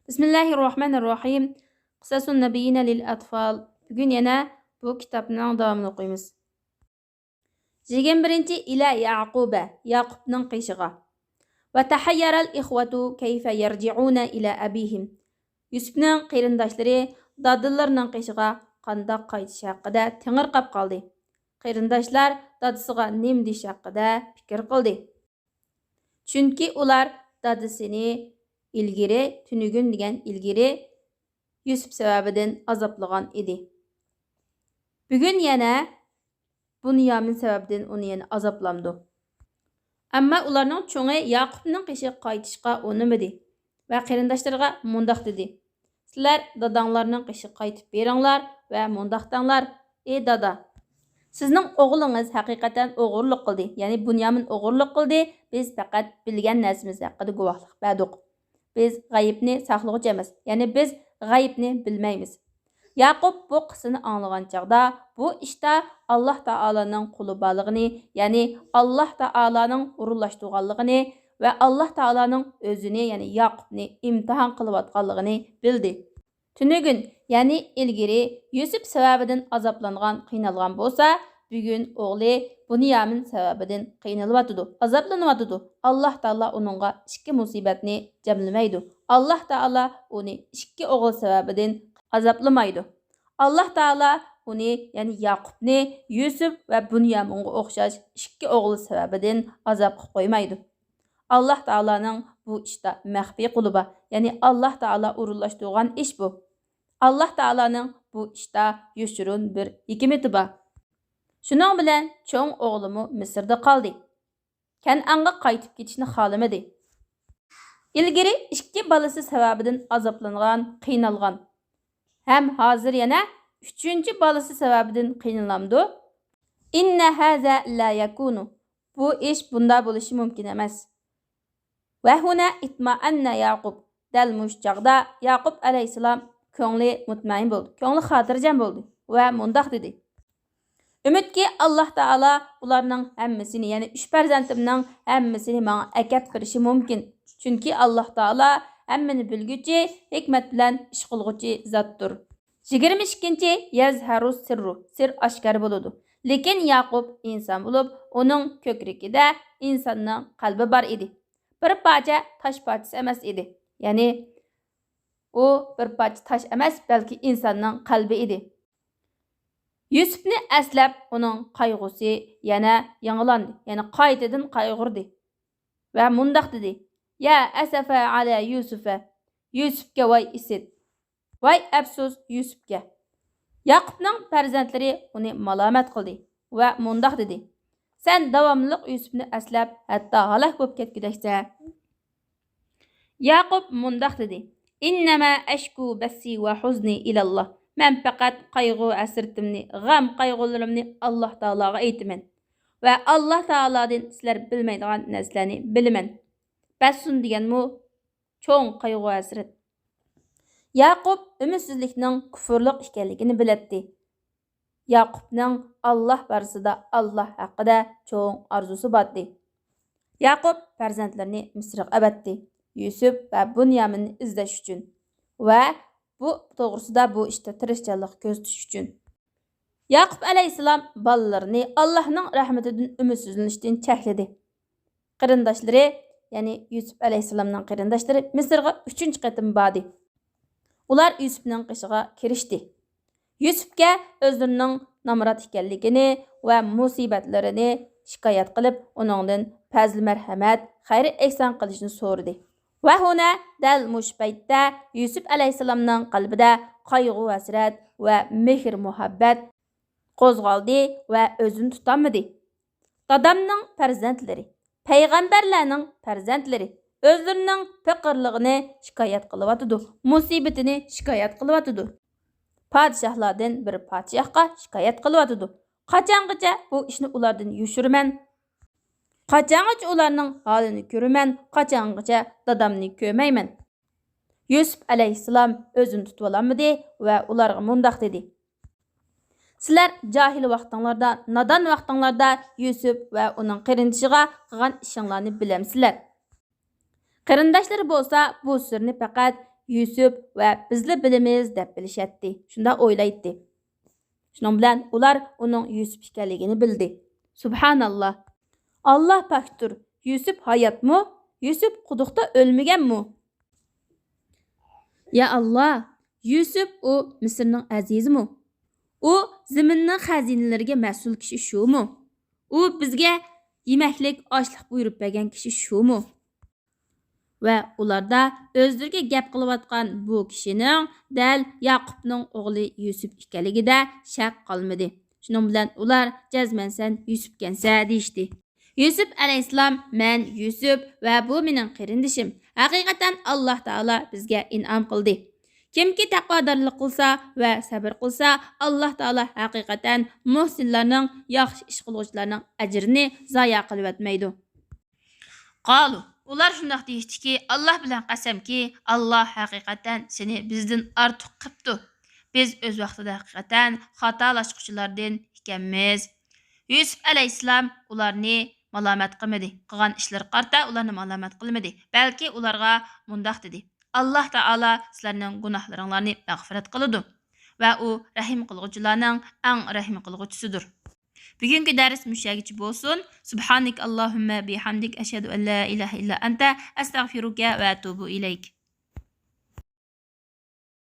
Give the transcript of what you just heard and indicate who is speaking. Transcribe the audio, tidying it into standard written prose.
Speaker 1: Bismillahirrahmanirrahim. Qısasun nabiyina lil atfal. Bugün yana bu kitapның davamını oquymiz. 21-ci ilə Yaqubə, Yaqubның qışığa. Və tahayyaral ikhwatu kayfa yarji'una ila abihim. Yusufның qeyrindaşları dadıllarının qışığa qandaq qaytish haqida tengirqab qaldı. Qeyrindaşlar dadısıga nim deyish haqida fikir qildi. Chunki ular dadısını ilgiri, tünügün degan ilgiri Yusuf səbəbidən azaplagan idi. Bugün yana Bunyamin səbəbidən onu yana azaplamdı. Amma ularning çoğu Yaqubning qishi qaytishqa unamadi və qeyrindaşlarga mundaq dedi. Sizlar dadanglarning qishi qaytib beringlar və mundaqdanglar. Ey dada, sizning o'g'lingiz haqiqatan o'g'irlik qildi. Ya'ni Bunyamin o'g'irlik qildi. Biz faqat bilgan narsamiz haqida guvohlik berdik. Biz g'ayibni saqlag'uchi emas. Ya'ni biz g'ayibni bilmaymiz. Yaqub bu qissani anglagan chaqda bu ishda Alloh taolaning qo'li borligini, ya'ni Alloh taolaning urunlashtirganligini va Alloh taolaning o'zini, ya'ni Yaqubni imtihon qilayotganligini bildi. Tünügün, ya'ni ilgiri Yusuf sababidan azaplangan, qiynalgan bo'lsa, bugun o'g'li Bunyamin sababidan qiynalyapti, azaplanyapti. Alloh taolo uningga ikki musibatni jamlamaydi. Alloh taolo uni ikki o'g'il sababidan azaplamaydi. Alloh taolo uni, ya'ni Yaqubni Yusuf va Bunyaminga o'xshash ikki o'g'il sababidan azobga qo'ymaydi. Alloh taolaning bu ishda maxfiy qo'li bor. Ya'ni Alloh taolo urunlashtirgan ish bu. Alloh taolaning bu ishda yoshirin bir hikmati bor. Shuning bilan cho'ng o'g'limi Misrda qoldi. Kan'anga qaytib ketishni xohlamadi. Ilgari ikki balasi sababidan azoblangan, qiynalgan. Ham hozir yana 3-chi balasi sababidan qiynalamdi. Inna haza la yakunu. Bu ish bunda bo'lishi mumkin emas. Va huna itma'anna Yaqub. Dal mushchaqda Yaqub alayhisalom ko'ngli mutmain bo'ldi. Ko'ngli xotirjam bo'ldi va mundaq dedi. Umidki Alloh taolo ularning hammasini, ya'ni 3 farzandimning hammasini menga akab berishi mumkin. Chunki Alloh taolo hammani bilguchi, hikmat bilan ish qilguchi zotdir. 22-chi yazharus sirru. Sir oshkor bo'ladi. Lekin Yaqub inson bo'lib, uning ko'kragida insonning qalbi bor edi. Bir parcha tosh parchasi emas edi. Ya'ni u bir parcha tosh emas, balki insonning qalbi edi. Yusufni aslab uning qayg'usi yana yangilandi. Ya'ni qaytadan qayg'urdi. Va mundaq dedi. Ya asafa ala Yusufa. Yusufga voy isit. Voy afsus Yusufga. Yaqubning farzandlari uni malomat qildi va mundaq dedi. Sen davomli Yusufni aslab, hatto halok bo'lib ketgudaksa. Yaqub mundaq dedi. Innama ashku bassi va huzni ila Allah. Men faqat qayg'u asirtimni, g'am qayg'ularimni Alloh taologa aytaman. Va Alloh taolodan sizlar bilmaydigan narsalarni bilaman. Basun deganmi cho'ng qayg'u asrat. Yaqub ümidsizlikning kufrlik ekanligini biladi. Yaqubning Alloh barisida Alloh haqida cho'ng orzusi bor. Yaqub farzandlarini Misrga abatdi. Yusuf va Bunyaminni izlash uchun va bu to'g'risida bu ishda tirishchanlik ko'rsatish uchun. Yaqub alayhisalom bolalarini Allohning rahmatidan umidsizlanishdan chekladi. Qarindoshlari, ya'ni Yusuf alayhisalomning qarindoshlari Misrga 3-chi qatim bordi. Ular Yusufning qishiga kirishdi. Yusufga o'zlarining namrat ekanligini va musibatlarini shikoyat qilib, uningdan fazl marhamat, xayr ehson qilishni so'radi. Va huna dal mushbaytda Yusuf alayhisalomning qalbida qayg'u hasrat va mehr muhabbat qo'zg'aldi va o'zini tutolmadi. Dadamning farzandlari, payg'ambarlarning farzandlari o'zlarining faqirligini shikoyat qilyapti, musibatini shikoyat qilyapti. Podshohlardan bir podshohga shikoyat qilyapti. Qachongacha bu ishni ulardan yushirman? Qachongacha ularning holini ko'raman? Qachongacha dadamni ko'mayman? Yusuf alayhisalom o'zini tutib olmadi va ularga mundaq dedi. Sizlar jahil vaqtinglarda, nadon vaqtinglarda Yusuf va uning qarindoshiga qilgan ishinglarni bilamsizlar. Qarindoshlari bo'lsa bu sirni faqat Yusuf va bizlar bilamiz deb bilishadi. Shunda o'ylaydi. Shuning bilan ular uning Yusuf ekanligini bildi. Subhanalloh. Allah paktur. Yusuf hayotmi? Yusuf quduqda o'lmaganmi? Ya Allah, Yusuf o Misrning azizimi? U zaminning xazinalariga mas'ul kishi shumi? U bizga yemaklik, oshliq buyurib bergan kishi shumi? Va ularda o'zlariga gap qilayotgan bu kishining dal Yaqubning o'g'li Yusuf ekanligida shak qolmadi. Shuning bilan ular jazman sen Yusufkansa deyishdi. Yusuf alayhissalom, men Yusuf va bu mening qarindishim. Haqiqatan Alloh taolo bizga in'om qildi. Kimki taqvodorlik qilsa va sabr qilsa, Alloh taolo haqiqatan muhsinlarning, yaxshi ish qiluvchilarning ajrini zoya qilib o'tmaydi. Qalu, ular shundoq deyishdiki, Alloh bilan qasamki, Alloh haqiqatan seni bizdan ortiq qilibdi. Biz o'z vaqtida haqiqatan xatolashquchilardan ekanmiz. Yusuf alayhissalom ularni malomat qilmadi. Qilgan ishlari qarta ularni malomat qilmadi. Balki ularga mundaq dedi. Alloh taolo sizlarning gunohlaringlarni mag'firat qiladi va u rahim qilguvchilarning eng rahim qilguvchisidir. Bugungi dars mushagichi bo'lsin. Subhanak Allohumma bihamdik ashhadu an la ilaha illa anta astag'firuka va atubu ilayk.